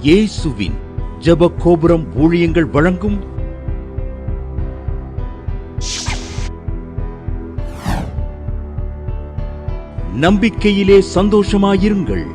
இயேசுவின் ஜெப கோபுரம் ஊழியங்கள் வழங்கும் நம்பிக்கையிலே சந்தோஷமாயிருங்கள்.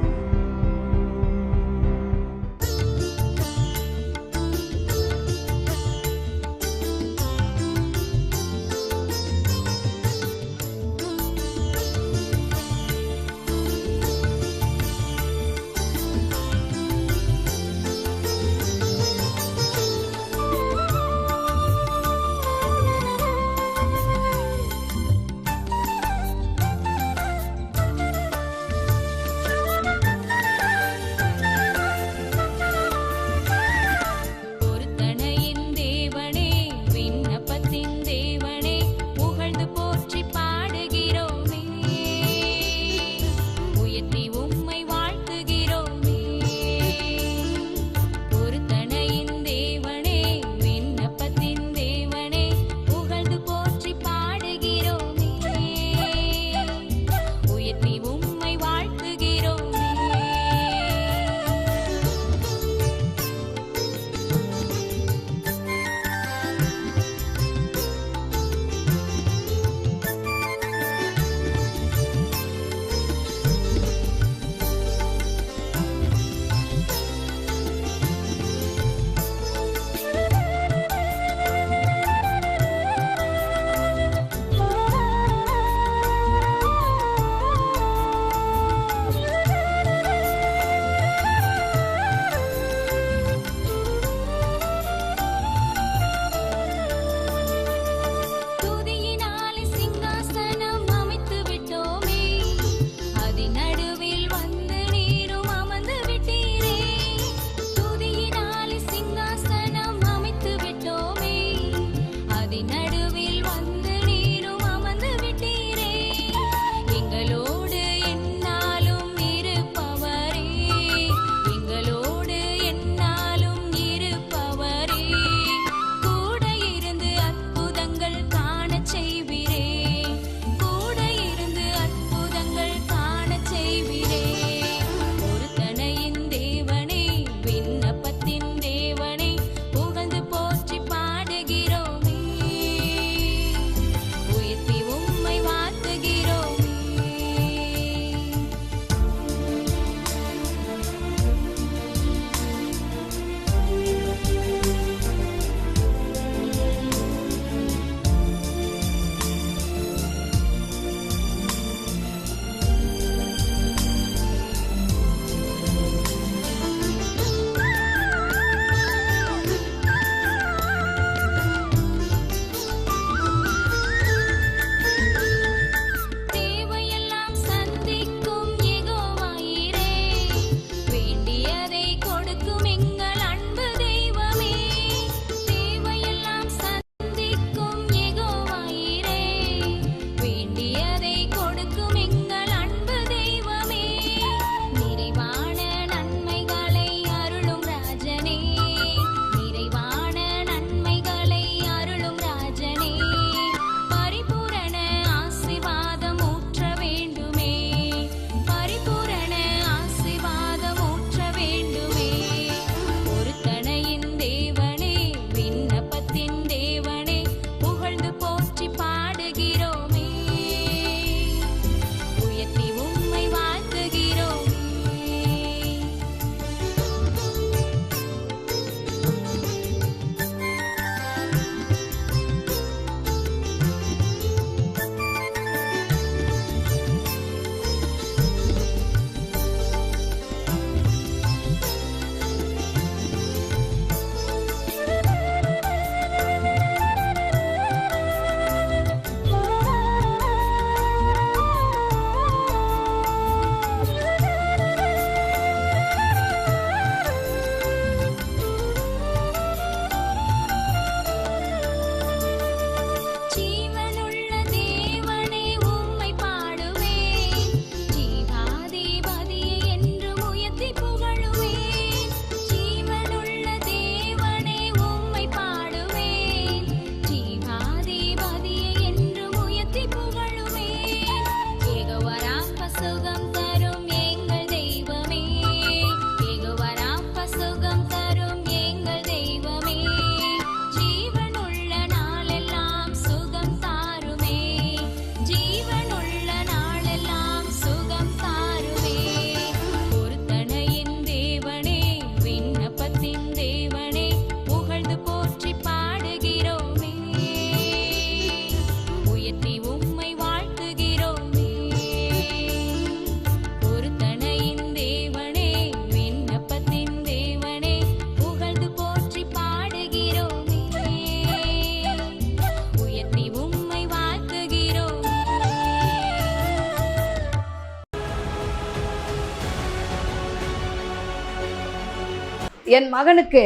என் மகனுக்கு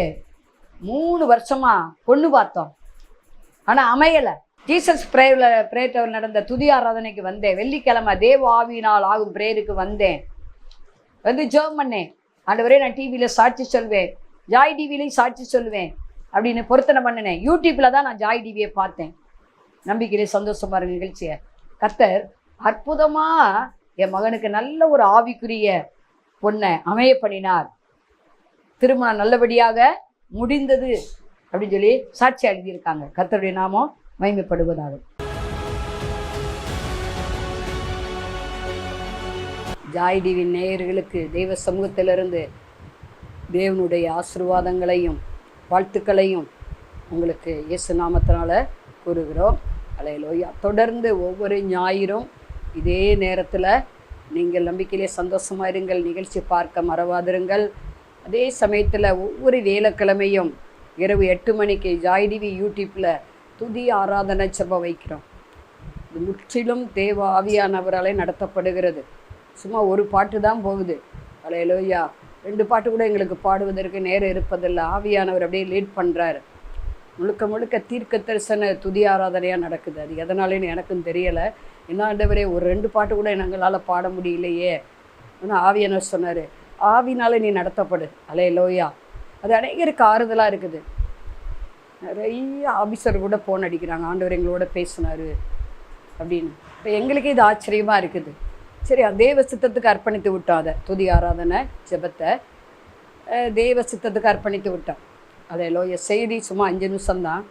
3 வருஷமா பொண்ணு பார்த்தோம், ஆனால் அமையலை. ஜீசஸ் பிரேயர் நடந்த துதி ஆராதனைக்கு வந்தேன். வெள்ளிக்கிழமை தேவ ஆவியினால் ஆகும் பிரேயருக்கு வந்தேன். வந்து ஜெபம் பண்ணேன். ஆண்டவரே, நான் டிவியில் சாட்சி சொல்வேன், ஜாய் டிவிலையும் சாட்சி சொல்லுவேன் அப்படின்னு பொருத்தனை பண்ணினேன். யூடியூப்பில் தான் நான் ஜாய் டிவியை பார்த்தேன். நம்பிக்கையிலே சந்தோஷமா இருக்க நிகழ்ச்சியை கர்த்தர் அற்புதமாக என் மகனுக்கு நல்ல ஒரு ஆவிக்குரிய பொண்ணை அமைய பண்ணினார். திருமணம் நல்லபடியாக முடிந்தது அப்படின்னு சொல்லி சாட்சி எழுதியிருக்காங்க. கர்த்தருடைய நாமம் மகிமைப்படுவதாக. ஜாய் டிவி நேயர்களுக்கு தெய்வ சமூகத்திலிருந்து தேவனுடைய ஆசீர்வாதங்களையும் வாழ்த்துக்களையும் உங்களுக்கு இயேசு நாமத்தினால கூறுகிறோம். அல்லேலூயா. தொடர்ந்து ஒவ்வொரு ஞாயிறும் இதே நேரத்தில் நீங்கள் நம்பிக்கையிலே சந்தோஷமாக இருங்கள், நிகழ்ச்சி பார்க்க மறவாதிருங்கள். அதே சமயத்தில் ஒவ்வொரு வேலைக்கிழமையும் இரவு 8 மணிக்கு ஜாய் டிவி யூடியூப்பில் துதி ஆராதனை ஜெபம் வைக்கிறோம். இது முற்றிலும் தேவ ஆவியானவராலே நடத்தப்படுகிறது. சும்மா ஒரு பாட்டு தான் போகுது. அல்லேலூயா. 2 பாட்டு கூட எங்களுக்கு பாடுவதற்கு நேரம் இருப்பதில்லை. ஆவியானவர் அப்படியே லீட் பண்ணுறாரு. முழுக்க முழுக்க தீர்க்க தரிசன துதி ஆராதனையாக நடக்குது. அது எதனாலேன்னு எனக்கும் தெரியலை. என்ன ஆண்டவரே, ஒரு 2 பாட்டு கூட எங்களால் பாட முடியலையே. ஆனால் ஆவியானவர் சொன்னார், ஆவினால நீ நடத்தப்படு. அல்லேலூயா. அது அநேகருக்கு ஆறுதலாக இருக்குது. நிறைய ஆஃபீஸர் கூட ஃபோன் அடிக்கிறாங்க, ஆண்டவர் எங்களோட பேசினார் அப்படின்னு. இப்போ எங்களுக்கே இது ஆச்சரியமாக இருக்குது. சரி, தேவ சித்தத்துக்கு அர்ப்பணித்து விட்டோம். அதை துதி ஆராதனை ஜெபத்தை தேவ சித்தத்துக்கு அர்ப்பணித்து விட்டோம். அல்லேலூயா. செய்தி சும்மா 5 நிமிஷம்தான்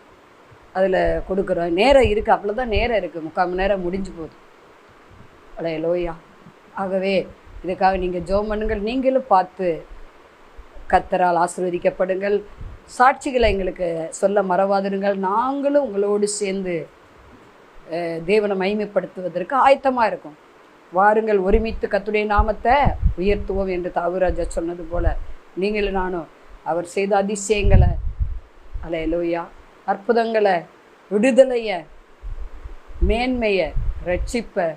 அதில் கொடுக்குறோம். நேரம் இருக்குது, அவ்வளோதான் நேரம் இருக்குது. 3/4 மணி நேரம் முடிஞ்சு போகுது. அல்லேலூயா. ஆகவே இதுக்காக நீங்கள் ஜெபம் பண்ணுங்கள். நீங்களும் பார்த்து கர்த்தரால் ஆசீர்வதிக்கப்படுங்கள். சாட்சிகளை எங்களுக்கு சொல்ல மறவாதிருங்கள். நாங்களும் உங்களோடு சேர்ந்து தேவனை மகிமைப்படுத்துவதற்கு ஆயத்தமாக இருக்கும். வாருங்கள், ஒருமித்து கர்த்தருடைய நாமத்தை உயர்த்துவோம் என்று தாவீராஜா சொன்னது போல் நீங்களும் நானும் அவர் செய்த அதிசயங்களை, அல்லேலூயா, அற்புதங்களை, விடுதலையை, மேன்மையை, ரட்சிப்பை,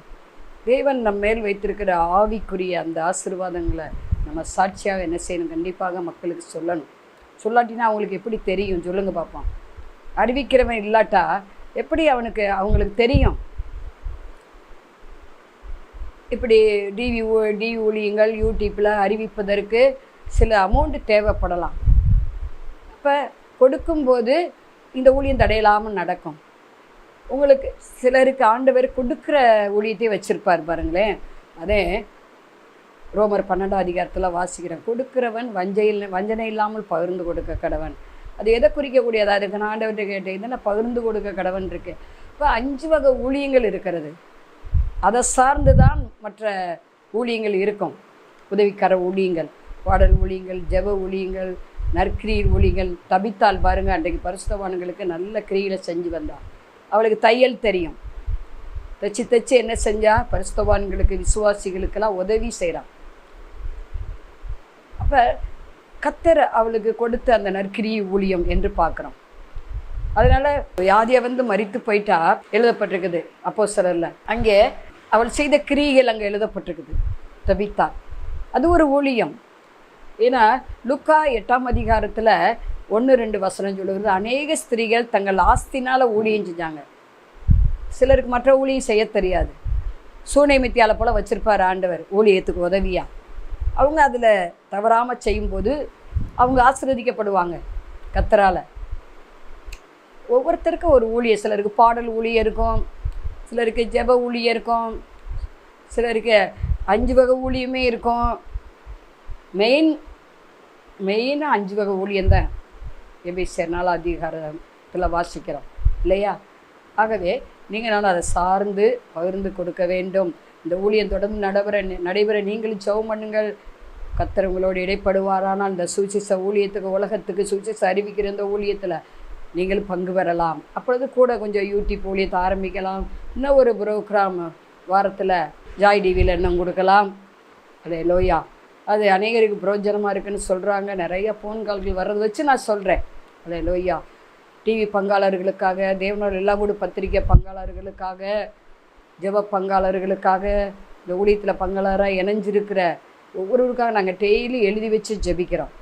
தேவன் நம்ம மேல் வைத்திருக்கிற ஆவிக்குரிய அந்த ஆசீர்வாதங்களை நம்ம சாட்சியாக என்ன செய்யணும்? கண்டிப்பாக மக்களுக்கு சொல்லணும். சொல்லாட்டினா அவங்களுக்கு எப்படி தெரியும்? சொல்லுங்க பார்ப்போம். அறிவிக்கிறவன் இல்லாட்டா எப்படி அவங்களுக்கு தெரியும்? இப்படி டிவி ஊழியங்கள் யூடியூப்பில் அறிவிப்பதற்கு சில அமௌண்ட்டு தேவைப்படலாம். இப்போ கொடுக்கும்போது இந்த ஊழியம் தடையில்லாமல் நடக்கும். உங்களுக்கு சிலருக்கு ஆண்டவர் கொடுக்குற ஊழியத்தை வச்சுருப்பார் பாருங்களேன். அதே ரோமர் 12ஆம் அதிகாரத்தில் வாசிக்கிறேன். கொடுக்கிறவன் வஞ்சனை இல்லாமல் பகிர்ந்து கொடுக்க கடவன். அது எதை குறிக்கக்கூடியதாக இருக்குது? நான் ஆண்டவர்கிட்ட கேட்டேன், இதென்ன பகிர்ந்து கொடுக்க கடவன் இருக்கு. இப்போ 5 வகை ஊழியங்கள் இருக்கிறது. அதை சார்ந்து தான் மற்ற ஊழியங்கள் இருக்கும். உதவிக்கர ஊழியங்கள், பாடல் ஊழியங்கள், ஜெப ஊழியங்கள், நற்கிரியில் ஊழியங்கள். தபித்தால் பாருங்கள், அன்றைக்கு பரிசுத்தவான்களுக்கு நல்ல கிரியில் செஞ்சு வந்தாள். அவளுக்கு தையல் தெரியும். தைச்சு என்ன செஞ்சா? பரிசுத்தவான்களுக்கு, விசுவாசிகளுக்கெல்லாம் உதவி செய்கிறான். அப்போ கர்த்தர் அவளுக்கு கொடுத்த அந்த நற்கிரி ஊழியம் என்று பார்க்குறோம். அதனால் வியாதியை மரித்து போயிட்டா எழுதப்பட்டிருக்குது அப்போஸ்தலரில். அங்கே அவள் செய்த கிரியைகள் அங்கே எழுதப்பட்டிருக்குது. தபித்தா அது ஒரு ஊழியம். ஏன்னா லூக்கா 8ஆம் அதிகாரத்தில் 1-2 வசனம் சொல்லுகிறது, அநேக ஸ்திரீகள் தங்கள் ஆஸ்தினால் ஊழியம் செஞ்சாங்க. சிலருக்கு மற்ற ஊழியம் செய்ய தெரியாது. சூனைமித்தியால போல் வச்சுருப்பார் ஆண்டவர் ஊழியத்துக்கு உதவியாக. அவங்க அதில் தவறாமல் செய்யும்போது அவங்க ஆசீர்வதிக்கப்படுவாங்க கர்த்தரால். ஒவ்வொருத்தருக்கும் ஒரு ஊழியம். சிலருக்கு பாடல் ஊழியம் இருக்கும், சிலருக்கு ஜெப ஊழியம் இருக்கும், சிலருக்கு 5 வகை ஊழியமே இருக்கும். மெயினாக 5 வகை ஊழியம்தான் எபேசியர் 4ஆம் அதிகாரத்தில் வாசிக்கிறோம் இல்லையா? ஆகவே நீங்கள் நான் அதை சார்ந்து பகிர்ந்து கொடுக்க வேண்டும். இந்த ஊழியம் தொடர்ந்து நடைபெற நீங்களும் ஜெபம் பண்ணுங்கள். கர்த்தர் உங்களோடு இடைப்படுவாரானால் இந்த சுவிசேஷ ஊழியத்துக்கு, உலகத்துக்கு சுவிசேஷ அறிவிக்கிற இந்த ஊழியத்தில் நீங்கள் பங்கு பெறலாம். அப்பொழுது கூட கொஞ்சம் யூடியூப் ஊழியத்தை ஆரம்பிக்கலாம். இன்னும் ஒரு ப்ரோக்ராம் வாரத்தில் ஜாய் டிவியில் இன்னும் கொடுக்கலாம். அல்லேலூயா. அது அநேகருக்கு பிரயோஜனமாக இருக்குன்னு சொல்கிறாங்க. நிறைய ஃபோன் கால்கள் வர்றதை வச்சு நான் சொல்கிறேன். அல்லேலூயா. டிவி பங்காளர்களுக்காக, தேவனோட எல்லா கூட பத்திரிக்கை பங்காளர்களுக்காக, ஜெப பங்காளர்களுக்காக, இந்த ஊழியத்தில் பங்காளராக இணைஞ்சிருக்கிற ஒவ்வொருவருக்காக நாங்கள் டெய்லி எழுதி வச்சு ஜெபிக்கிறோம்.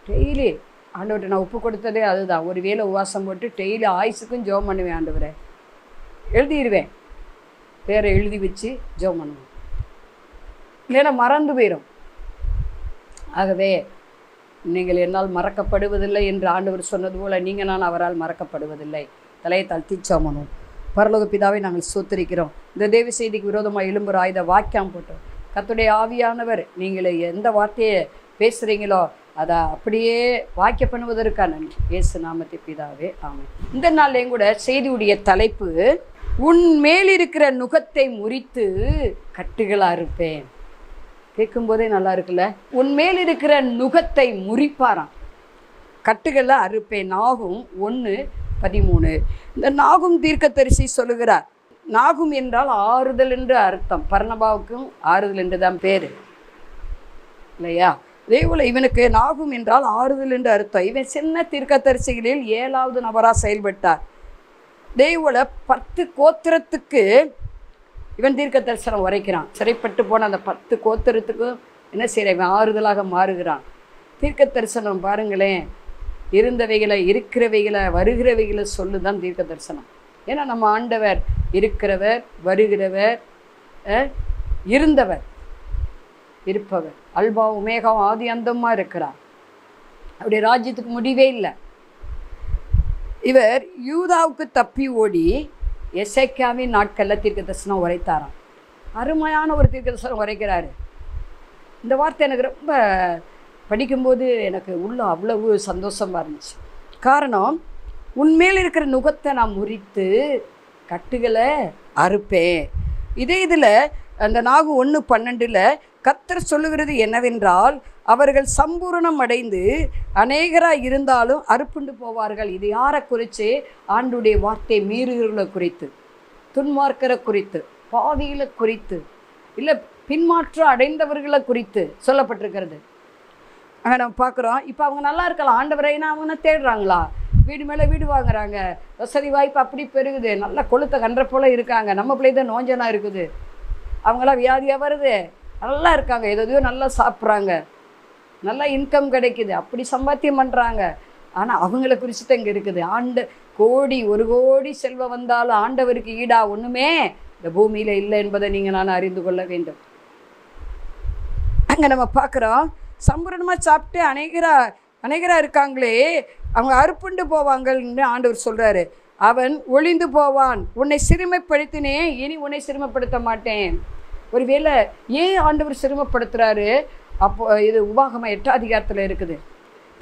டெய்லி ஆண்டவர்கிட்ட நான் ஒப்பு கொடுத்ததே அதுதான். ஒரு வேளை உபவாசம் போட்டு டெய்லி ஆயுசுக்கும் ஜெபம் பண்ணுவேன். ஆண்டவரை எழுதிடுவேன், பேரை எழுதி வச்சு ஜெபம் பண்ணுவேன், இல்லைன்னா மறந்து போயிடும். ஆகவே நீங்கள் என்னால் மறக்கப்படுவதில்லை என்று ஆண்டவர் சொன்னது போல் நீங்கள் நான் அவரால் மறக்கப்படுவதில்லை. தலையை தாழ்த்தி ஜெபம் பண்ணுவோம். பரலோக பிதாவை நாங்கள் சோத்தரிக்கிறோம். இந்த தேவ செய்திக்கு விரோதமாக எழும்புற ஆயுத வாக்கியம் போட்டோம். கர்த்தருடைய ஆவியானவர் நீங்கள் எந்த வார்த்தையை பேசுகிறீங்களோ அதை அப்படியே வாக்கிய பண்ணுவதற்கான நன்றி. இயேசு நாமத்தை பிதாவே, ஆமென். இந்த நாள்லேயும் கூட செய்தியுடைய தலைப்பு, உன் மேலிருக்கிற நுகத்தை முறித்து கட்டுகளா இருப்பேன். கேட்கும்போதே நல்லா இருக்குல்ல. உன் மேலிருக்கிற நுகத்தை முறிப்பாராம், கட்டுகளை அறுப்பேன். நாகும் 1:13. இந்த நாகும் தீர்க்கதரிசி சொல்லுகிறார். நாகும் என்றால் ஆறுதல் என்று அர்த்தம். பர்னபாவுக்கும் ஆறுதல் என்று தான் பேர் இல்லையா? அதேபோல் இவனுக்கு நாகும் என்றால் ஆறுதல் என்று அர்த்தம். இவன் சின்ன தீர்க்கதரிசிகளில் 7வது நபராக செயல்பட்டார். அதேபோல் 10 கோத்திரத்துக்கு இவன் தீர்க்க தரிசனம் உரைக்கிறான். சிறைப்பட்டு போன அந்த 10 கோத்திரத்துக்கும் என்ன செய்கிற இவன் ஆறுதலாக மாறுகிறான். தீர்க்க தரிசனம் பாருங்களேன், இருந்தவைகளை, இருக்கிறவைகளை, வருகிறவைகளை சொல்லுதான் தீர்க்க தரிசனம். ஏன்னா நம்ம ஆண்டவர் இருக்கிறவர், வருகிறவர், இருந்தவர், இருப்பவர், அல்பா உமேகா ஆதி அந்தமாக இருக்கிறார். அவருடைய ராஜ்யத்துக்கு முடிவே இல்லை. இவர் யூதாவுக்கு தப்பி ஓடி எசேக்கியாவின் நாட்களில் தீர்க்க தரிசனம் உரைத்தாராம். அருமையான ஒரு தீர்க்க தரிசனம் உரைக்கிறாரு. இந்த வார்த்தை எனக்கு ரொம்ப படிக்கும்போது எனக்கு உள்ள அவ்வளவு சந்தோஷமாக இருந்துச்சு. காரணம், உன்மேல் இருக்கிற நுகத்தை நான் முறித்து கட்டுகளை அறுப்பேன். இதே இதில் அந்த நாகு 1:12 கர்த்தர் சொல்லுகிறது என்னவென்றால், அவர்கள் சம்பூரணம் அடைந்து அநேகராக இருந்தாலும் அறுப்புண்டு போவார்கள். இது யாரை குறித்து? ஆண்டுடைய வார்த்தை மீறுகளை குறித்து, துன்மார்க்கரை குறித்து, பாவிகளை குறித்து, இல்லை பின்மாற்றம் அடைந்தவர்களை குறித்து சொல்லப்பட்டிருக்கிறது. அங்கே நம்ம பார்க்குறோம். இப்போ அவங்க நல்லா இருக்கலாம், ஆண்டவரைனா அவங்க தேடுறாங்களா, வீடு மேலே வீடு வாங்குறாங்க, வசதி வாய்ப்பு அப்படி பெருகுது, நல்லா கொளுத்த கன்ற போல் இருக்காங்க. நம்ம பிள்ளை தான் நோஞ்சனாக இருக்குது, அவங்களாம் வியாதியாக வருது, நல்லா இருக்காங்க, எதையோ நல்லா சாப்பிட்றாங்க, நல்லா இன்கம் கிடைக்குது, அப்படி சம்பாத்தியம் பண்ணுறாங்க. ஆனால் அவங்கள குறித்து தான் இங்கே இருக்குது. கோடி 1 கோடி செல்வம் வந்தாலும் ஆண்டவருக்கு ஈடா ஒன்றுமே இந்த பூமியில் இல்லை என்பதை நீங்கள் நான் அறிந்து கொள்ள வேண்டும். அங்கே நம்ம பார்க்குறோம், சம்பூரணமாக சாப்பிட்டு அநேகராக இருக்காங்களே, அவங்க அறுப்புண்டு போவாங்கன்னு ஆண்டவர் சொல்கிறாரு. அவன் ஒளிந்து போவான், உன்னை சிறுமைப்படுத்தினேன், இனி உன்னை சிறுமைப்படுத்த மாட்டேன். ஒருவேளை ஏன் ஆண்டவர் சிறுமைப்படுத்துகிறாரு? அப்போ இது உபாகமம் 8ஆம் அதிகாரத்தில் இருக்குது.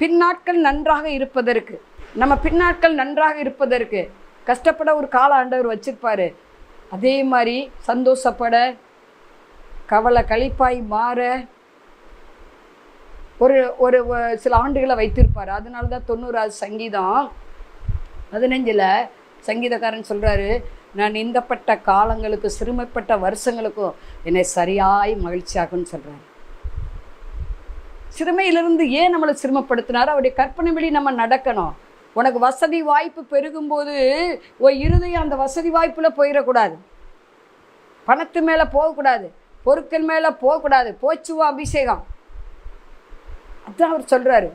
பின்னாட்கள் நன்றாக இருப்பதற்கு, நம்ம பின்னாட்கள் நன்றாக இருப்பதற்கு கஷ்டப்பட ஒரு கால ஆண்டவர் வச்சிருப்பார். அதே மாதிரி சந்தோஷப்பட, கவலை கழிப்பாய் மாற ஒரு சில ஆண்டுகளை வைத்திருப்பார். அதனால தான் 90வது சங்கீதம் 15 சங்கீதக்காரன் சொல்கிறாரு, நான் நிந்தப்பட்ட காலங்களுக்கு, சிறுமைப்பட்ட வருஷங்களுக்கும் என்னை சரியாய் மகிழ்ச்சியாகும்னு சொல்கிறார். சிறுமையிலிருந்து ஏன் நம்மளை சிறுமைப்படுத்தினார்? அவருடைய கற்பனை வழி நம்ம நடக்கணும். உனக்கு வசதி வாய்ப்பு பெருகும்போது இருதயம் அந்த வசதி வாய்ப்பில் போயிடக்கூடாது, பணத்து மேலே போகக்கூடாது, பொருட்கள் மேலே போகக்கூடாது, போச்சுவா அபிஷேகம். அதுதான் அவர் சொல்கிறாரு,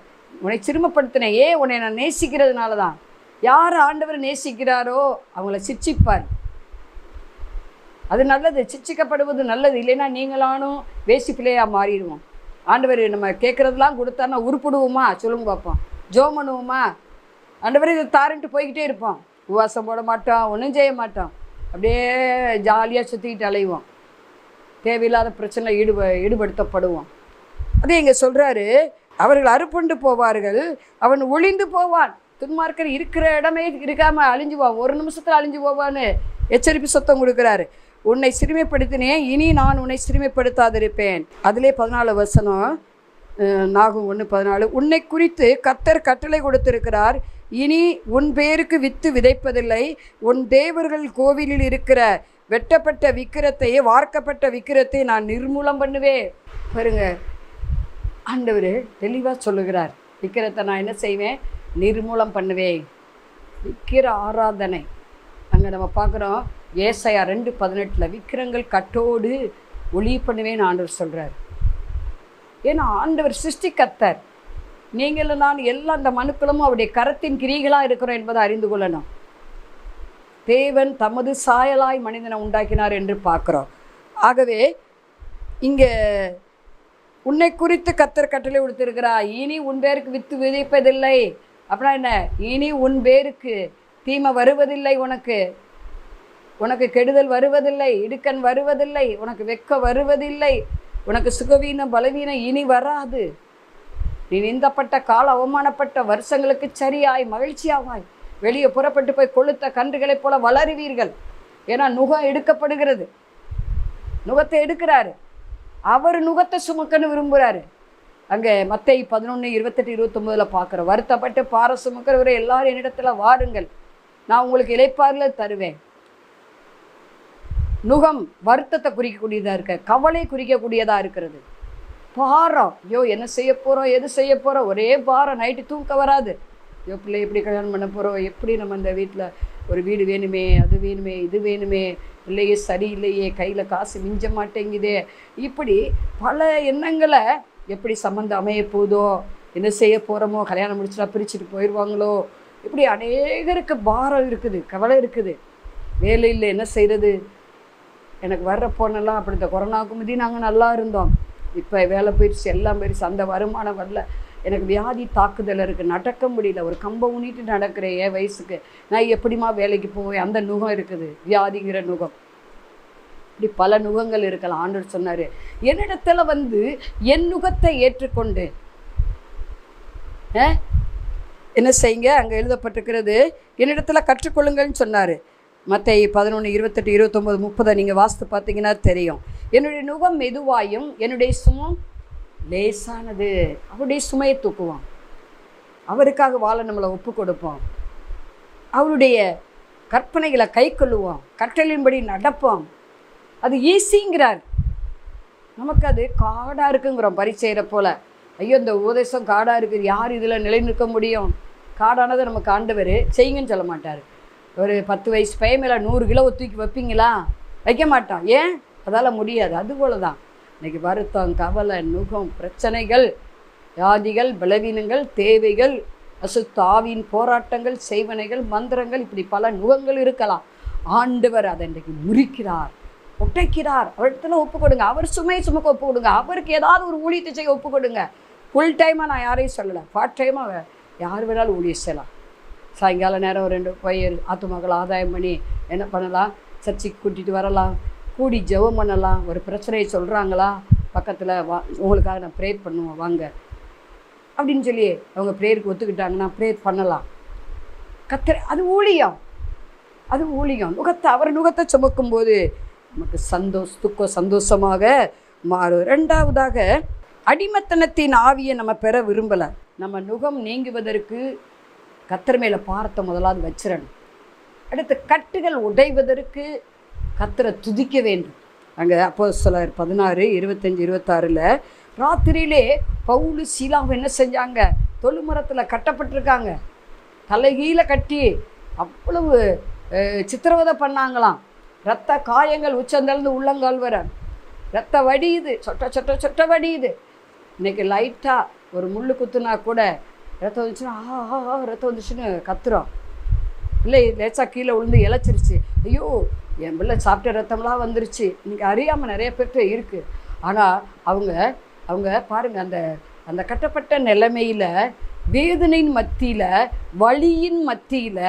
உன்னை சிறுமைப்படுத்தினேன், உன்னை நான் நேசிக்கிறதுனால தான். யார் ஆண்டவர் நேசிக்கிறாரோ அவங்கள சிட்சிப்பார். அது நல்லது, சிட்சிக்கப்படுவது நல்லது. இல்லைன்னா நீங்களானும் வேசி பிள்ளையாக மாறிடுவோம். ஆண்டவர் நம்ம கேட்குறதெல்லாம் கொடுத்தாருன்னா உருப்பிடுவோமா? சொல்லுங்க பார்ப்போம். ஜோம் பண்ணுவோமா? ஆண்டவர் இதை தாருன்ட்டு போய்கிட்டே இருப்போம். உபவாசம் போட மாட்டோம், ஒன்றும் செய்ய மாட்டோம், அப்படியே ஜாலியாக சுற்றிக்கிட்டு அலைவோம், தேவையில்லாத பிரச்சனை ஈடுபடுத்தப்படுவோம். அதே இங்கே சொல்கிறாரு, அவர்கள் அறுப்புண்டு போவார்கள், அவன் ஒளிந்து போவான். துன்மார்க்கர் இருக்கிற இடமே இருக்காமல் அழிஞ்சுவான், ஒரு நிமிஷத்தில் அழிஞ்சு போவான்னு எச்சரிப்பு சத்தம் கொடுக்குறாரு. உன்னை சிறுமைப்படுத்தினேன், இனி நான் உன்னை சிறுமைப்படுத்தாதிருப்பேன். அதிலே 14 வசனம், நாகும் 1:14, உன்னை குறித்து கர்த்தர் கட்டளை கொடுத்திருக்கிறார், இனி உன் பேருக்கு வித்து விதைப்பதில்லை, உன் தேவர்கள் கோவிலில் இருக்கிற வெட்டப்பட்ட விக்கிரத்தை, வார்க்கப்பட்ட விக்கிரத்தை நான் நிர்மூலம் பண்ணுவேன். பாருங்க, ஆண்டவர் தெளிவாக சொல்லுகிறார், விக்கிரத்தை நான் என்ன செய்வேன்? நிர்மூலம் பண்ணுவேன். விக்கிர ஆராதனை அங்கே நம்ம பார்க்குறோம். ஏசாயா 2:18 விக்கிரங்கள் கட்டோடு ஒளி பண்ணுவேன்னு ஆண்டவர் சொல்கிறார். ஏன்னா ஆண்டவர் சிருஷ்டிக்கர்த்தர், நீங்களும் நான் எல்லா அந்த மனுக்களும் அவருடைய கரத்தின் கிரிகளாக இருக்கிறோம் என்பதை அறிந்து கொள்ளணும். தேவன் தமது சாயலாய் மனிதனை உண்டாக்கினார் என்று பார்க்குறோம். ஆகவே இங்கே உன்னை குறித்து கர்த்தர் கட்டளை கொடுத்திருக்கிறார், இனி உன் பேருக்கு வித்து விதைப்பதில்லை. அப்படின்னா என்ன? இனி உன் பேருக்கு தீமை வருவதில்லை, உனக்கு கெடுதல் வருவதில்லை, இடுக்கண் வருவதில்லை, உனக்கு வெட்க வருவதில்லை, உனக்கு சுகவீனம் பலவீனம் இனி வராது. நீ நிந்தப்பட்ட கால அவமானப்பட்ட வருஷங்களுக்கு சரியாய் மகிழ்ச்சியாவாய் வெளியே புறப்பட்டு போய் கொளுத்த கன்றுகளைப் போல வளருவீர்கள். ஏன்னா நுகம் எடுக்கப்படுகிறது, நுகத்தை எடுக்கிறாரு, அவர் நுகத்தை சுமக்கன்னு விரும்புகிறாரு. அங்கே மத்தேயு 11:28-29 பார்க்குறோம். வருத்தப்பட்டு பார சுமக்கிறவரை எல்லாரும் என்னிடத்துல வாருங்கள், நான் உங்களுக்கு இளைப்பாறுதல் தருவேன். நுகம் வருத்தத்தை குறிக்கக்கூடியதாக இருக்க, கவலை குறிக்கக்கூடியதாக இருக்கிறது. பாரம், ஐயோ என்ன செய்ய போகிறோம், எது செய்ய போகிறோம், ஒரே பாரம், நைட்டு தூக்க வராது. ஐயோ பிள்ளை எப்படி கல்யாணம் பண்ண போகிறோம், எப்படி நம்ம இந்த வீட்டில் ஒரு வீடு வேணுமே, அது வேணுமே, இது வேணுமே, இல்லையே சரியில்லையே, கையில் காசு மிஞ்ச மாட்டேங்குதே, இப்படி பல எண்ணங்களை, எப்படி சம்மந்தம் அமைய போதோ, என்ன செய்ய போகிறோமோ, கல்யாணம் முடிச்சுட்டா பிரிச்சுட்டு போயிடுவாங்களோ, இப்படி அநேகருக்கு பாரம் இருக்குது, கவலை இருக்குது. வேலை இல்லை, என்ன செய்கிறது. எனக்கு வர்ற பொண்ணெல்லாம் அப்படி இந்த கொரோனாவுக்கு முந்தி நாங்கள் நல்லா இருந்தோம், இப்போ வேலை போயிடுச்சு, எல்லாம் போயிடுச்சு, அந்த வருமானம் வரல, எனக்கு வியாதி தாக்குதல் இருக்குது, நடக்க முடியல, ஒரு கம்பம் ஊனிட்டு நடக்கிறேன் என் வயசுக்கு, நான் எப்படிமா வேலைக்கு போவேன், அந்த நுகம் இருக்குது, வியாதிங்கிற நுகம். இப்படி பல நுகங்கள் இருக்கலாம். ஆண்டவர் சொன்னார், என்னிடத்துல வந்து என் நுகத்தை ஏற்றுக்கொண்டு என்ன செய்யுங்க, அங்கே எழுதப்பட்டிருக்கிறது, என்னிடத்துல கற்றுக்கொள்ளுங்கள்னு சொன்னார். மத்தேயு 11:28-29-30 நீங்கள் வாசித்து பார்த்தீங்கன்னா தெரியும். என்னுடைய நுகம் மெதுவாயும் என்னுடைய சுமம் லேசானது. அவருடைய சுமையை தூக்குவான், அவருக்காக வாழ நம்மளை ஒப்பு கொடுப்போம், அவருடைய கற்பனைகளை கை கொள்ளுவோம், கட்டளையின்படி நடப்போம். அது ஈஸிங்கிறார். நமக்கு அது காடாக இருக்குங்கிறோம் பரிச்செய்கிற போல். ஐயோ இந்த உபதேசம் காடாக இருக்குது, யார் இதில் நிலை நிற்க முடியும். காடானதை நமக்கு ஆண்டவர் செய்யுங்கன்னு சொல்ல மாட்டார். ஒரு 10 வயசு பையன் மேலே 100 கிலோ தூக்கி வைப்பீங்களா? வைக்க மாட்டான். ஏன்? அதால் முடியாது. அதுபோல தான் இன்றைக்கி வருத்தம், கவலை, நுகம், பிரச்சனைகள், வியாதிகள், பலவீனங்கள், தேவைகள், அசுத்தாவின் போராட்டங்கள், செய்வனைகள், மந்திரங்கள், இப்படி பல நுகங்கள் இருக்கலாம். ஆண்டவர் அதை இன்றைக்கு முறிக்கிறார், ஒட்டைக்கிறார். அவரிடத்துல ஒப்பு கொடுங்க, அவர் சுமையை சுமக்க ஒப்பு கொடுங்க, அவருக்கு ஏதாவது ஒரு ஊழியத்தை செய்ய ஒப்பு கொடுங்க. ஃபுல் டைமாக நான் யாரையும் சொல்லலை, பார்ட் டைமாக யார் வேணாலும் ஊழியம் செய்யலாம். சாயங்கால நேரம் ஒரு 2 போய் ஆத்துமக்கள் ஆதாயம் பண்ணி என்ன பண்ணலாம், சர்ச்சைக்கு கூட்டிகிட்டு வரலாம், கூடி ஜெபம் பண்ணலாம். ஒரு பிரச்சனையை சொல்கிறாங்களா, பக்கத்தில் உங்களுக்காக நான் ப்ரேயர் பண்ணுவோம் வாங்க அப்படின்னு சொல்லி அவங்க ப்ரேயருக்கு ஒத்துக்கிட்டாங்கன்னா ப்ரேயர் பண்ணலாம். அது ஊழியம், அது ஊழியம். அவர் நுகத்தை சுமக்கும்போது நமக்கு சந்தோஷமாக மாறும். 2வதாக அடிமத்தனத்தின் ஆவியை நம்ம பெற விரும்பலை. நம்ம நுகம் நீங்குவதற்கு கர்த்தர் மேலே பாரத்தை முதலாவது வச்சிடணும். அடுத்து கட்டுகள் உடைவதற்கு கர்த்தரை துதிக்க வேண்டும். அங்கே அப்போஸ்தலர் 16:25-26 ராத்திரியிலே பவுலு சீலாவை என்ன செஞ்சாங்க, தொழுமரத்தில் கட்டப்பட்டிருக்காங்க, தலைகீழ கட்டி அவ்வளவு சித்திரவதை பண்ணாங்களாம். இரத்த காயங்கள் உச்சந்தளந்து உள்ளங்கால் வர ரத்த வடியுது, சொட்ட வடியுது. இன்றைக்கி லைட்டாக ஒரு முள் குத்துனா கூட ரத்தம் வந்துச்சுன்னா ரத்தம் வந்துச்சுன்னு கத்துறோம். இல்லை லேசாக கீழே விழுந்து இழைச்சிருச்சு, ஐயோ என் பிள்ளை சாப்பிட்ட ரத்தம்லாம் வந்துருச்சு. இன்றைக்கி அறியாமல் நிறைய பேர்கிட்ட இருக்குது. ஆனால் அவங்க பாருங்கள், அந்த கட்டப்பட்ட நிலைமையில், வேதனையின் மத்தியில், வலியின் மத்தியில்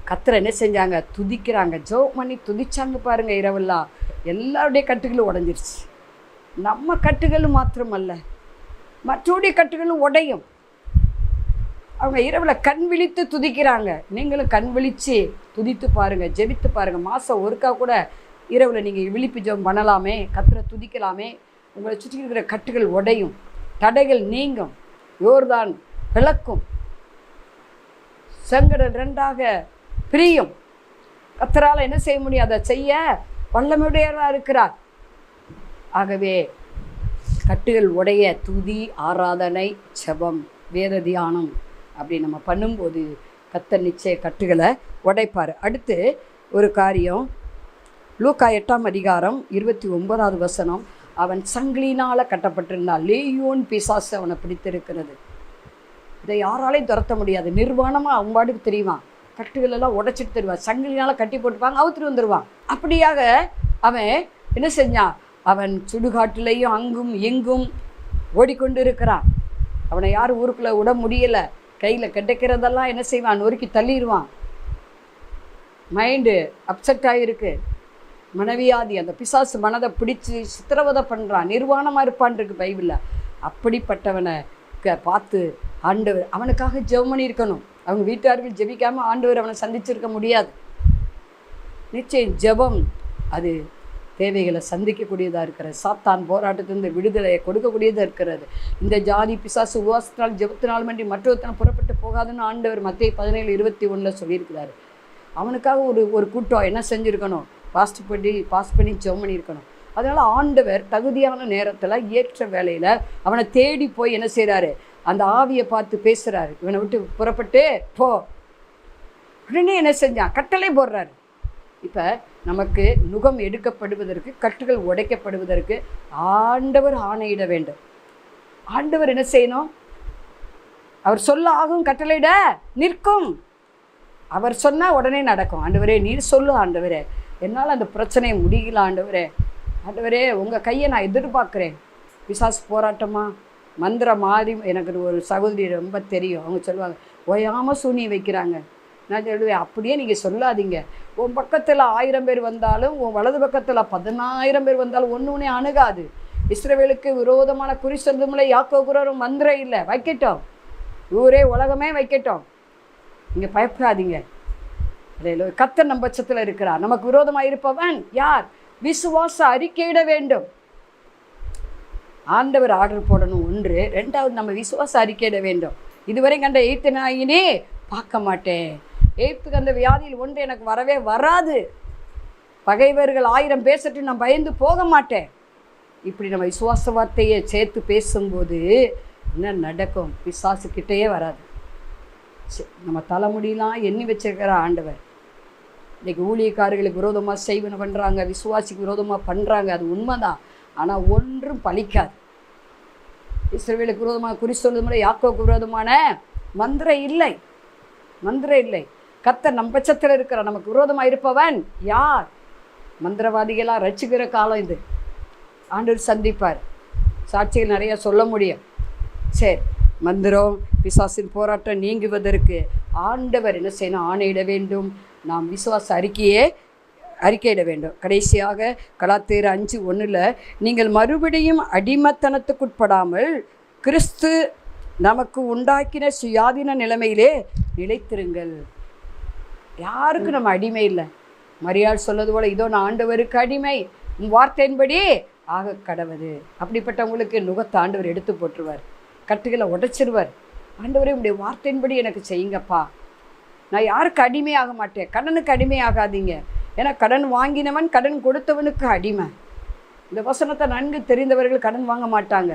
கர்த்தரை என்ன செஞ்சாங்க, துதிக்கிறாங்க, ஜெபம் பண்ணி துதிச்சாங்க. பாருங்கள், இரவெல்லாம் எல்லாருடைய கட்டுகளும் உடஞ்சிருச்சு. நம்ம கட்டுகளும் மாத்திரமல்ல, மற்றோடைய கட்டுகளும் உடையும். அவங்க இரவில் கண் விழித்து துதிக்கிறாங்க. நீங்களும் கண் விழித்து துதித்து பாருங்கள், ஜெபித்து பாருங்கள். மாதம் ஒருக்கா கூட இரவில் நீங்கள் விழிப்பு ஜெபம் பண்ணலாமே, கர்த்தரை துதிக்கலாமே. உங்களை சுற்றி இருக்கிற கட்டுகள் உடையும், தடைகள் நீங்கும், யோர்தான் விளக்கும், செங்கடல் 2ஆக பிரியும். கர்த்தரால் என்ன செய்ய முடியும், அதை செய்ய வல்லமையுடையவராக இருக்கிறார். ஆகவே கட்டுகள் உடைய துதி, ஆராதனை, ஜெபம், வேத தியானம் அப்படி நம்ம பண்ணும்போது கர்த்தர் நிச்சய கட்டுகளை உடைப்பார். அடுத்து ஒரு காரியம், லூக்கா 8:29 அவன் சங்கிலினால் கட்டப்பட்டிருந்தான். லேயோன் பிசாசு அவனை பிடித்திருக்கிறது. இதை யாராலையும் துரத்த முடியாது. நிர்வாணமாக அவங்க பாட்டுக்கு தெரியுவான். கட்டுகள் எல்லாம் உடைச்சிட்டு தருவான். சங்கிலினால கட்டி போட்டுப்பாங்க, அவுத்துட்டு வந்துடுவான். அப்படியாக அவன் என்ன செஞ்சான்? அவன் சுடுகாட்டிலையும் அங்கும் எங்கும் ஓடிக்கொண்டு இருக்கிறான். அவனை யாரும் ஊருக்குள்ளே விட முடியலை. கையில் கிடைக்கிறதெல்லாம் என்ன செய்வான்? நொறுக்கி தள்ளிடுவான். மைண்டு அப்செட் ஆகிருக்கு. மனவியாதி, அந்த பிசாசு மனதை பிடிச்சி சித்திரவதை பண்ணுறான். நிர்வாணமாக இருப்பான் இருக்கு பைபிளில். அப்படிப்பட்டவனை பார்த்து ஆண்டவர் அவனுக்காக ஜெபம் பண்ணியிருக்கணும். அவங்க வீட்டார்கள் ஜெபிக்காமல் ஆண்டவர் அவனை சந்திச்சிருக்க முடியாது. நிச்சயம் ஜெபம் அது தேவைகளை சந்திக்கக்கூடியதாக இருக்கிறது. சாத்தான் போராட்டத்திலிருந்து விடுதலையை கொடுக்கக்கூடியதாக இருக்கிறது. இந்த ஜாதி பிசாசு உபவாசத்தினால் ஜெபத்தினால் மன்றி மற்றொருத்தனை புறப்பட்டு போகாதுன்னு ஆண்டவர் மத்தேயு 17:21 சொல்லியிருக்கிறாரு. அவனுக்காக ஒரு கூட்டம் என்ன செஞ்சுருக்கணும்? பாஸ் பண்ணி ஜெபம் பண்ணியிருக்கணும். அதனால் ஆண்டவர் தகுதியான நேரத்தில் ஏற்ற வேலையில் அவனை தேடி போய் என்ன செய்கிறாரு? அந்த ஆவியை பார்த்து பேசுகிறாரு. இவனை விட்டு புறப்பட்டு போ. உடனே என்ன செஞ்சான்? கட்டளை போடுறாரு. இப்போ நமக்கு நுகம் எடுக்கப்படுவதற்கு, கட்டுகள் உடைக்கப்படுவதற்கு ஆண்டவர் ஆணையிட வேண்டும். ஆண்டவர் என்ன செய்யணும்? அவர் சொல்ல ஆகும், கட்டளையிட நிற்கும். அவர் சொன்னால் உடனே நடக்கும். ஆண்டவரே நீர் சொல்லு ஆண்டவரே, என்னால் அந்த பிரச்சனையை முடியல ஆண்டவரே. ஆண்டவரே உங்கள் கையை நான் எதிர்பார்க்குறேன். பிசாசு போராட்டமா மந்திரம் மாறி எனக்கு ஒரு சகோதரி ரொம்ப தெரியும். அவங்க சொல்லுவாங்க, ஓயாமல் சூனி வைக்கிறாங்க. நான் சொல்லுவேன், அப்படியே நீங்கள் சொல்லாதீங்க. உன் பக்கத்தில் 1000 பேர் வந்தாலும், உன் வலது பக்கத்தில் 10,000 பேர் வந்தாலும் ஒன்றுனே அணுகாது. இஸ்ரவேலுக்கு விரோதமான குறி சொல்லுமில்லை, யாக்கோபுரம் மந்திரம் இல்லை, வைக்கட்டும். ஊரே உலகமே வைக்கட்டும். நீங்கள் பயப்படாதீங்க. கர்த்தர் நம் பட்சத்தில் இருக்கிறார். நமக்கு விரோதமாக இருப்பவன் யார்? விசுவாச அறிக்கையிட வேண்டும். ஆண்டவர் ஆர்டர் போடணும். 1. 2வது நம்ம விசுவாச அறிக்கையிட வேண்டும். இதுவரை கண்ட எய்த்து நாயினே பார்க்க மாட்டேன். எய்த்துக்கு அந்த வியாதியில் ஒன்று எனக்கு வரவே வராது. பகைவர்கள் 1000 பேசட்டு நான் பயந்து போக மாட்டேன். இப்படி நம்ம விசுவாச வார்த்தையை சேர்த்து பேசும்போது என்ன நடக்கும்? பிசாசுக்கிட்டேயே வராது. நம்ம தலைமுடியெலாம் எண்ணி வச்சிருக்கிற ஆண்டவர் இன்றைக்கி ஊழியக்காரர்களுக்கு விரோதமாக செய்வன பண்ணுறாங்க, விசுவாசிக்கு விரோதமாக பண்ணுறாங்க. அது உண்மைதான். ஆனால் ஒன்றும் பலிக்காது. இஸ்ரவேலுக்கு விரோதமாக குறி சொல்லுது, யாக்கோவுக்கு விரோதமான மந்திரம் இல்லை. மந்திரம் இல்லை. கர்த்தர் நம் பட்சத்தில் இருக்கிற நமக்கு விரோதமாக இருப்பவன் யார்? மந்திரவாதிகளாக ரசிக்கிற காலம் இது. ஆண்டவர் சந்திப்பார். சாட்சிகள் நிறையா சொல்ல முடியும். சரி, மந்திரம் பிசாசின் போராட்டம் நீங்குவதற்கு ஆண்டவர் என்ன செய்யணும்? ஆணையிட வேண்டும். நாம் விசுவாச அறிக்கையிட வேண்டும். கடைசியாக கலாத்தியர் 5:1 நீங்கள் மறுபடியும் அடிமத்தனத்துக்குட்படாமல் கிறிஸ்து நமக்கு உண்டாக்கின சுயாதீன நிலைமையிலே நிலைத்திருங்கள். யாருக்கு நம்ம அடிமை இல்லை. மரியாள் சொன்னது போல, இதோ நான் ஆண்டவருக்கு அடிமை, வார்த்தையின்படி ஆக கடவுது. அப்படிப்பட்டவங்களுக்கு நுகத்தை ஆண்டவர் எடுத்து போட்டுருவார். கட்டுகளை உடைச்சிருவார். ஆண்டவரே உங்களுடைய வார்த்தையின்படி எனக்கு செய்யுங்கப்பா. நான் யாருக்கு அடிமையாக மாட்டேன். கடனுக்கு அடிமையாகாதீங்க. ஏன்னா கடன் வாங்கினவன் கடன் கொடுத்தவனுக்கு அடிமை. இந்த வசனத்தை நன்கு தெரிந்தவர்கள் கடன் வாங்க மாட்டாங்க.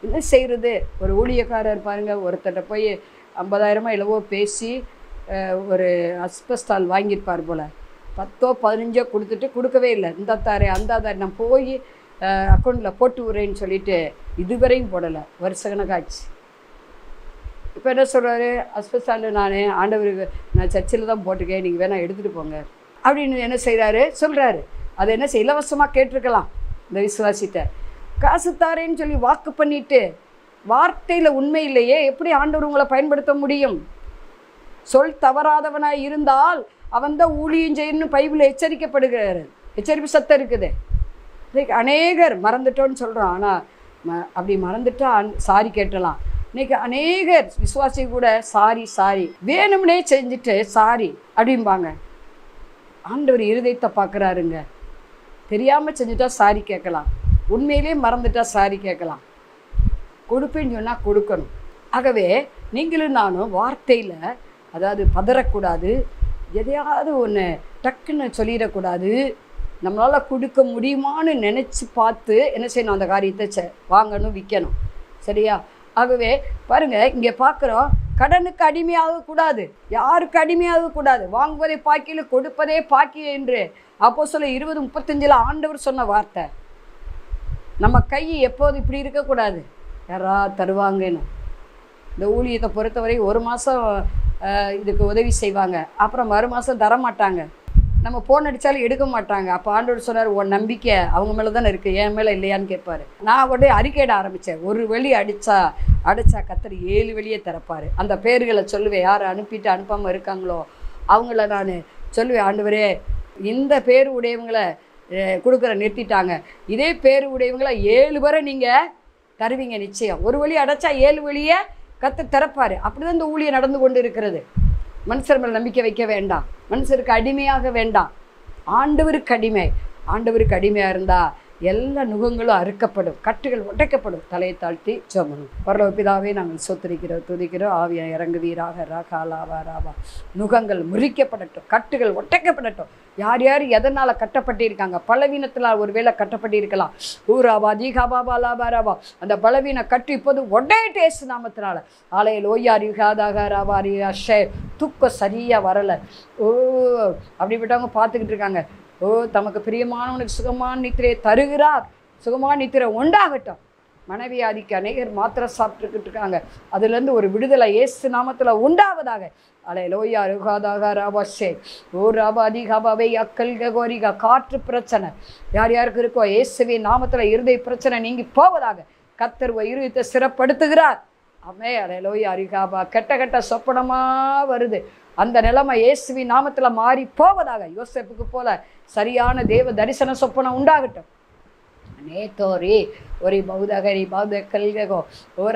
என்ன செய்கிறது? ஒரு ஊழியக்காரர் பாருங்கள், ஒருத்தட்ட போய் 50,000 எவ்வளவோ பேசி ஒரு அஸ்பஸ்டால் வாங்கியிருப்பார் போல். 10 15 கொடுத்துட்டு கொடுக்கவே இல்லை. இந்த தாரே அந்த தாரே நான் போய் அக்கௌண்ட்டில் போட்டு விட்றேன்னு சொல்லிட்டு இதுவரையும் போடலை. வருஷக்கணக்காச்சு. இப்போ என்ன சொல்கிறாரு? அஸ்பஸ்டாலில் நான் ஆண்டவருக்கு நான் சர்ச்சில் தான் போட்டிருக்கேன், நீங்கள் வேணால் எடுத்துகிட்டு போங்க அப்படின்னு என்ன செய்கிறாரு? சொல்கிறாரு. அதை என்ன செய்ய இலவசமாக கேட்டிருக்கலாம் இந்த விசுவாசிட்ட. காசு தாரேன்னு சொல்லி வாக்கு பண்ணிவிட்டு வார்த்தையில் உண்மை இல்லையே, எப்படி ஆண்டவர் உங்களை பயன்படுத்த முடியும்? சொல் தவறாதவனாக இருந்தால் அவன் தான் ஊழியம் செய்யணும்னு பைபிளில் எச்சரிக்கப்படுகிறாரு. எச்சரிப்பு சத்தம் இருக்குது. அநேகர் மறந்துட்டோன்னு சொல்கிறோம். ஆனால் அப்படி மறந்துட்டா சாரி கேட்டலாம். இன்றைக்கி அநேகர் விசுவாசி கூட சாரி வேணும்னே செஞ்சுட்டு சாரி அப்படிம்பாங்க. ஆண்டவர் இருதயத்தை பார்க்குறாருங்க. தெரியாமல் செஞ்சுட்டா சாரி கேட்கலாம், உண்மையிலே மறந்துட்டா சாரி கேட்கலாம். கொடுப்பேன்னு சொன்னால் கொடுக்கணும். ஆகவே நீங்களும் நானும் வார்த்தையில் அதாவது பதறக்கூடாது. எதையாவது ஒன்று டக்குன்னு சொல்லிடக்கூடாது. நம்மளால் கொடுக்க முடியுமான்னு நினச்சி பார்த்து என்ன செய்யணும்? அந்த காரியத்தை வாங்கணும், விற்கணும். சரியா? ஆகவே பாருங்கள், இங்கே பார்க்குறோம், கடனுக்கு அடிமையாகக்கூடாது, யாருக்கு அடிமையாகக்கூடாது. வாங்குவதை பாக்கியில் கொடுப்பதே பாக்கி என்று அப்போஸ்தலர் 20:35 ஆண்டவர் சொன்ன வார்த்தை. நம்ம கை எப்போது இப்படி இருக்கக்கூடாது, யாரா தருவாங்கன்னு. இந்த ஊழியத்தை பொறுத்தவரை 1 மாதம் இதுக்கு உதவி செய்வாங்க, அப்புறம் மறு மாதம் தரமாட்டாங்க. நம்ம ஃபோன் அடித்தாலும் எடுக்க மாட்டாங்க. அப்போ ஆண்டவர் சொன்னார், உன் நம்பிக்கை அவங்க மேலே தானே இருக்குது, என் மேலே இல்லையான்னு கேட்பார். நான் உடனே அறிக்கையிட ஆரம்பித்தேன், ஒரு வெளி அடித்தா கர்த்தர் 7 வெளியே திறப்பார். அந்த பேர்களை சொல்லுவேன், யார் அனுப்பிட்டு அனுப்பாமல் இருக்காங்களோ அவங்கள நான் சொல்லுவேன், ஆண்டவரே இந்த பேர் உடையவங்களை கொடுக்குற நிறுத்திட்டாங்க, இதே பேர் உடையவங்களை 7 பேரை நீங்கள் தருவீங்க நிச்சயம். ஒரு வழி அடைச்சா 7 வழியை கர்த்தர் திறப்பார். அப்படி தான் இந்த ஊழியம் நடந்து கொண்டு இருக்கிறது. மனுஷர் மேலே நம்பிக்கை வைக்க வேண்டாம், மனுஷருக்கு அடிமையாக வேண்டாம், ஆண்டவருக்கு அடிமையாக இருந்தால் எல்லா நுகங்களும் அறுக்கப்படும், கட்டுகள் உடைக்கப்படும். தலையை தாழ்த்தி ஜெபம். பரலோக பிதாவே, நாங்கள் சொத்திரிக்கிறோம், துதிக்கிறோம். ஆவியா இறங்குவீராக. ராகா ராவா. நுகங்கள் முறிக்கப்படட்டும், கட்டுகள் உடைக்கப்படட்டும். யார் யார் எதனால் கட்டப்பட்டிருக்காங்க, பலவீனத்தில் ஒருவேளை கட்டப்பட்டிருக்கலாம். ஊராபா தீகாபாபா லாபாராபா, அந்த பலவீன கட்டு இப்போது உடையிட்டு இயேசு நாமத்தினால. ஆலையில் ஓய்யார் யுகாதாக ராபாரி அஷே தூக்கம் சரியாக வரலை. அப்படிப்பட்டவங்க பார்த்துக்கிட்டு இருக்காங்க. தமக்கு பிரியமானவனுக்கு சுகமான நித்திரையை தருகிறார், சுகமான நித்திரை உண்டாகட்டும். மனைவியாதிக்கு அநேகர் மாத்திரை சாப்பிட்டுக்கிட்டு இருக்காங்க, அதுலேருந்து ஒரு விடுதலை இயேசு நாமத்தில் உண்டாவதாக. அலையிலோயா ருகாதாக ராபாஷே ராபா அதிகாபாவை அக்கல் ககோரிகா. காற்று பிரச்சனை யார் யாருக்கு இருக்கோ இயேசுவின் நாமத்தில் இருதய பிரச்சனை நீங்கி போவதாக. கர்த்தர் இருதயத்தை சிறப்படுத்துகிறார். அமே அலையிலோயா அரிகாபா. கெட்ட சொப்பனமாக வருது, அந்த நிலைமை இயேசுவின் நாமத்தில் மாறி போவதாக. யோசேப்புக்கு போல சரியான தேவ தரிசன சொப்பனம் உண்டாகட்டும். நேத்தோரி ஒரு பௌதகரி பௌத கல்கோ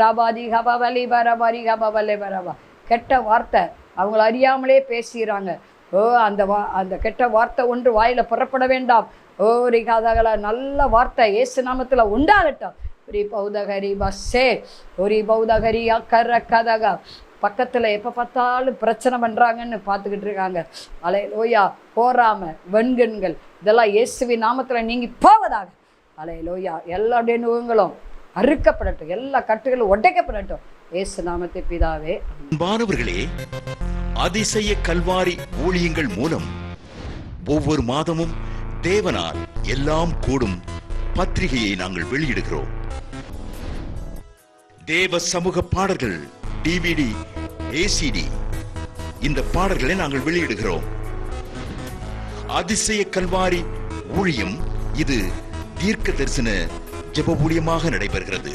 ராபாதி ஹபாவலி பரபாரி ஹபாவலே பரபா. கெட்ட வார்த்தை அவங்கள அறியாமலே பேசுகிறாங்க. அந்த கெட்ட வார்த்தை ஒன்று வாயில் புறப்பட வேண்டாம். ரிகாதகள நல்ல வார்த்தை இயேசு நாமத்தில் உண்டாகட்டும். ஒரு பௌதகரி பஸ்ஸே ஒரு பௌதகரி அக்கர கதகா. பக்கத்தில் எப்போ பார்த்தாலும் பிரச்சனை பண்ணுறாங்கன்னு பார்த்துக்கிட்டு இருக்காங்க. அலையலோயா போராம வெண்கண்கள் இதெல்லாம் இயேசுவின் நாமத்தில் நீங்கி போவதாக. அலையலோயா எல்லாருடைய நுகங்களும் அறுக்கப்படட்டும், எல்லா கட்டுகளும் உடைக்கப்படட்டும் இயேசு நாமத்தை பிதாவே. அன்பானவர்களே, அதிசய கல்வாரி ஊழியங்கள் மூலம் ஒவ்வொரு மாதமும் தேவனால் எல்லாம் கூடும் பத்திரிகையை நாங்கள் வெளியிடுகிறோம். தேவ சமூக பாடல்கள் DVD, ACD இந்த பாடல்களை நாங்கள் வெளியிடுகிறோம். அதிசய கல்வாரி ஊழியம் இது தீர்க்க தரிசன ஜெப ஊழியமாக நடைபெறுகிறது.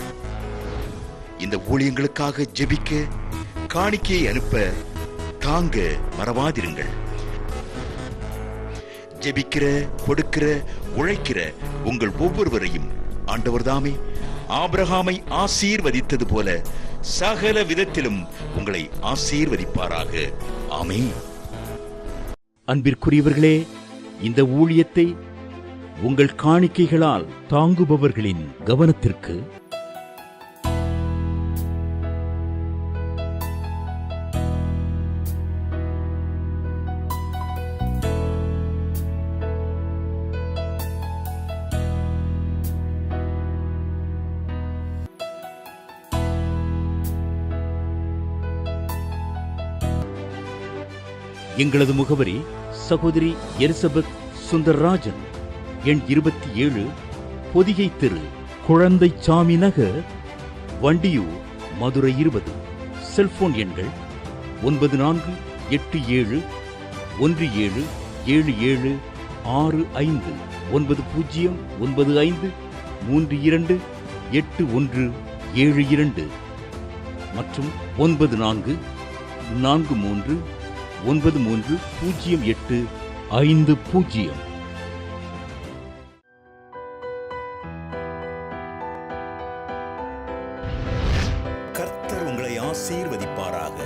இந்த ஊழியங்களுக்காக ஜெபிக்க, காணிக்கையை அனுப்ப தாங்க மறவாதிருங்கள். ஜெபிக்கிற, கொடுக்கிற, உழைக்கிற உங்கள் ஒவ்வொருவரையும் ஆண்டவர் தாமே ஆபிரகாமை ஆசீர்வதித்தது போல சகல விதத்திலும் உங்களை ஆசீர்வதிப்பாராக. ஆமென். அன்பிற்குரியவர்களே, இந்த ஊழியத்தை உங்கள் காணிக்கைகளால் தாங்குபவர்களின் கவனத்திற்கு எங்களது முகவரி சகோதரி எலிசபெத் சுந்தர்ராஜன், எண் 27, பொதிகை தெரு, குழந்தை சாமி நகர், வண்டியூர், மதுரை 20. செல்போன் எண்கள் 9484177765 9095328172 மற்றும் 94430850. கர்த்தர் உங்களை ஆசீர்வதிப்பாராக.